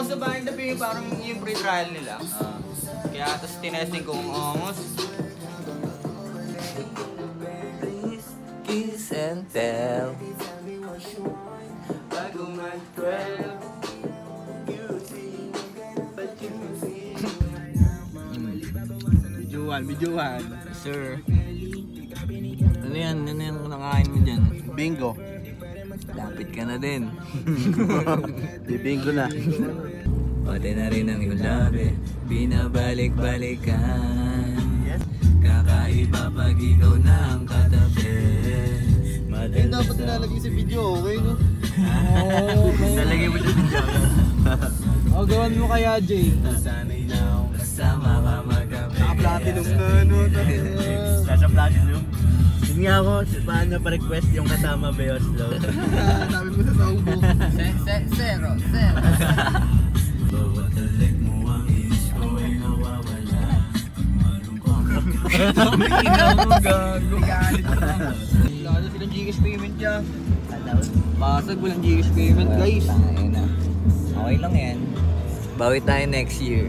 sa Bind Up eh, parang yung free trial nila. Kaya tapos tinesting ko kung mas Kiss and tell. bago mag-12. Bijuan. Sir. Ano yan? Ano yan nakain mo dyan? Bingo. Lapit ka na din. Di bingo na. Pati na rin ang iyong labi, binabalik-balikan. Kakaiba pag ikaw na ang katabi. Eh, dapat nilalagay sa video, okay no? Nalagay mo dyan. O, gawan mo kaya, Jay. Sana'y na akong kasama ka magabi. Naka-platinum na, no? Nasa platinum. Yun nga ako, paano pa-request yung kasama Beos Low? Sabi mo sa saubo. Zero. Bawat talig mo ang is ko ay nawawala. Ikaw mo gago. Lalo silang Gcash payment dyan. Basag walang Gcash payment guys. Okay lang yan. Bawi tayo next year.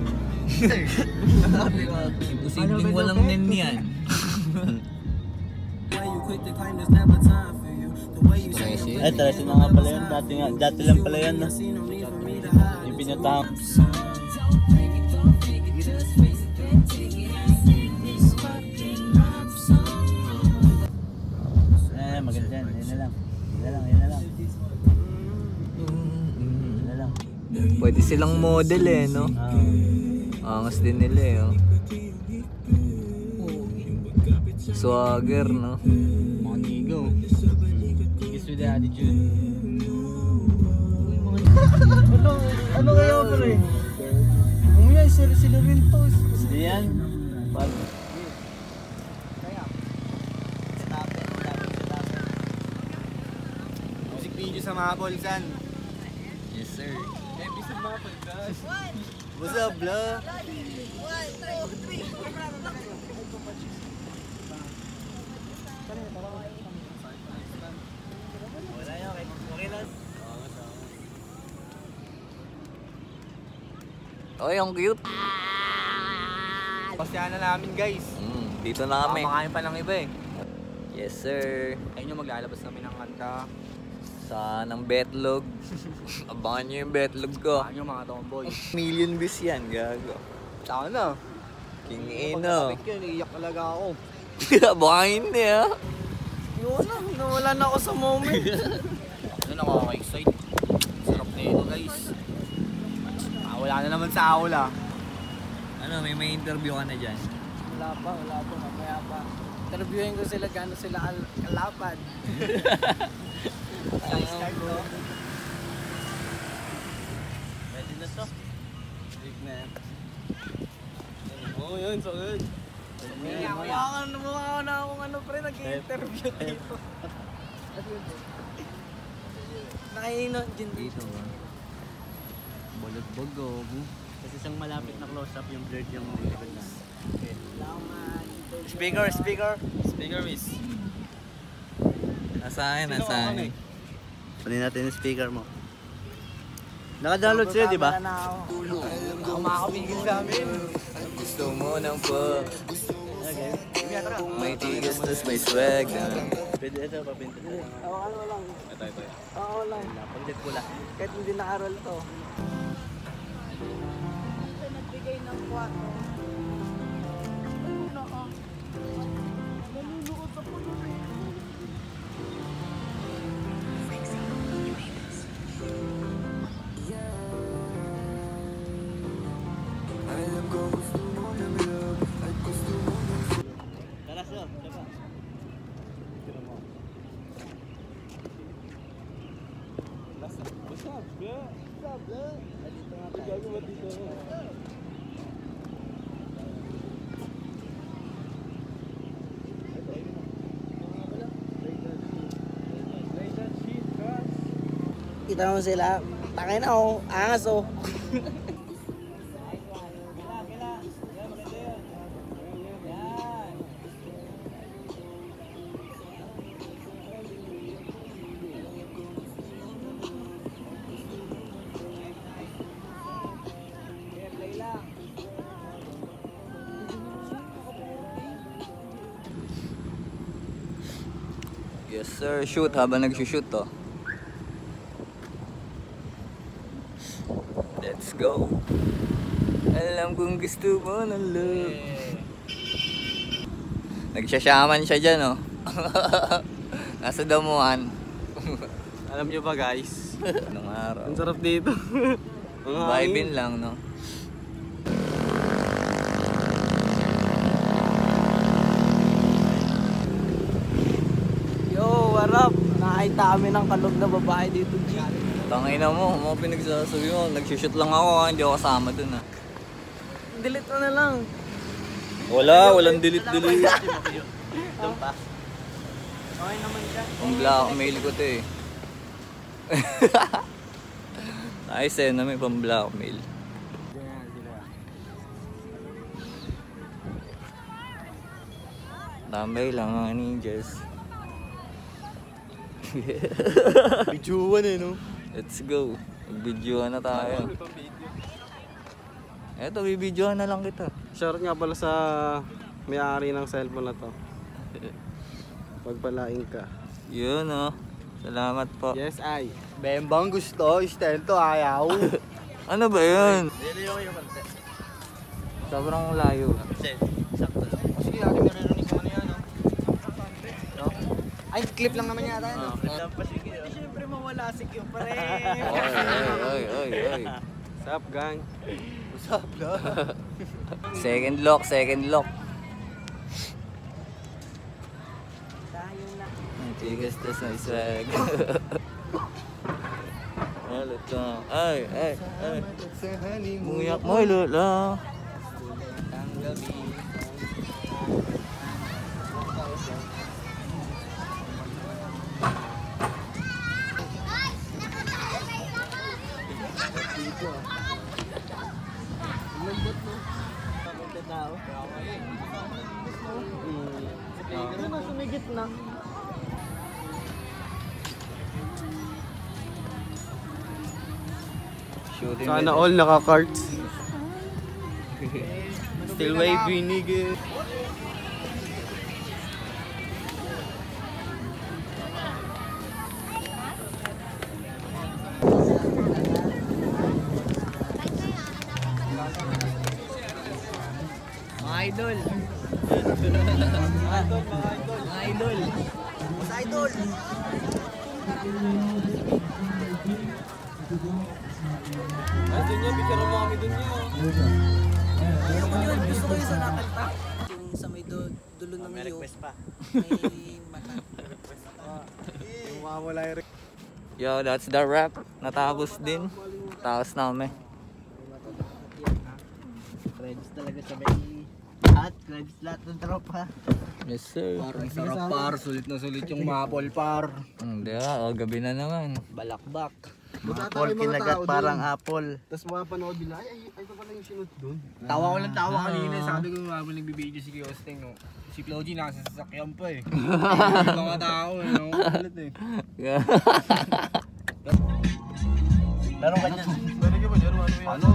Imposibleng walang nen yan. Ay, talasin na nga pala yun. Dati lang pala yun, no? Yung pinatang. Maganda yan. Yan na lang. Pwede silang model eh, no? Angas din nila eh, oh. Swagger, no? Manigo. Guess with the attitude. Ano kaya pala eh? Umuya, sila rin to. Hindi yan. Music video sa mga bolsan. Yes, sir. Episode mga bolsan. What's up, bro? Okay, ang cute. Pasyahan na namin guys. Dito na kami. Kumakain pa ng iba eh. Yes, sir. Ayun yung maglalabas kami ng kanta. Saan ang betlog? Abangan nyo yung betlog ko. Saan yung mga tomboy? Million views yan, gago. Saan na? King Eno. Pagkakapit yun, iiyak talaga ako. Baka hindi ah. Yun na, nawala na ako sa moment. Ano nakaka-excite? Sarap na ito guys. Wala na naman sa aula. Ano, may interview ka na dyan? Wala pa, mamaya pa. Interviewin ko sila gano'n sila kalapad. Size card to. Ready na to? Big na yan. Oo, yun, so good. Mukha na akong ano pre, nag-interview dito. Nakainot dyan dito. Balagbag gago. Kasi isang malapit na close-up yung blurred yung likod na. Speaker miss. Nasaan? Panin natin yung speaker mo. Naka-download sila, di ba? Ako makakapigil sa amin. Gusto mo nang po. May tigas tas may swag na. Pwede ito, papinto. Ano lang. Ito. Oo lang. Paglit pula. Kahit hindi naka-roll to. Nagbigay ng 4. Nalulukot sa puno. Kita mo sila, tangin na oh, angas oh. Yes sir, shoot habang nagsushoot to. Let's go. Alam kong gusto mo ng love. Nagsasyaman siya dyan, oh. Nasa damuhan. Alam nyo ba guys? Nung araw. Ang sarap dito. Vibin lang, no? Yo, what up? Nakita kami ng kalog na babae dito, G. Tangina mo, mga pinagsasabi mo. Nagsushoot lang ako, ha? Hindi ako kasama dun, ha? Delete mo na lang. Walang delete. Doon pa. Okay naman siya. Ang blackmail ko to, eh. Nice, eh, na may pang blackmail. Tambay lang mga ninjas. Bijuan eh, no? Let's go. Mag-videoan na tayo. Eto, bibidyoan na lang kita. Shoutout nga pala sa may-ari ng cellphone na to. Pagpalain ka. Yun, oh. Salamat po. Yes, ay. Bembang gusto, istento ayaw. Ano ba yun? Liliyo kayo man. Sobrang layo. Sakto lang. Sige, lagi maririnig mo na yan, no? Ay, clip lang naman yata yan. Siyempre mawala si Q pa rin. Oy. Sup, gang? Usap lang. Second lock. Ang tigas tas na swag. Ito. Ay. Muyak mo, lola. Ang gabi. Sumigit na. Shooting Sana all naka-cards. Still wavy, nigga. Mga idol. Mga idol. Mas idol. Ay, dun nyo, picture mo kami dun nyo. Gusto ko yung sa nakanta. Yung sa may dulo ng May iyo. request pa. May mata. Yung mawawala yung request. Yo, that's the wrap. Natapos din. Tapos namin. Credits talaga sa may lahat. Credits lahat ng tropa. Yes, sir. Parang sarap par. Sulit na sulit yung mapol par. Hindi ah, gabi na naman. Balakbak. Apple kinagat parang apple. Tapos mapapanood bila, ay, ito pala yung sinut dun. Tawa ko lang tawa kanina. Sabi ko nga habang nagbibideo si Kiosting. No? Si Floji nasa sasakyan pa eh. Yung mga tao eh. No? Kulit eh. Laro ka dyan. Laro ka ba dyan? Ano?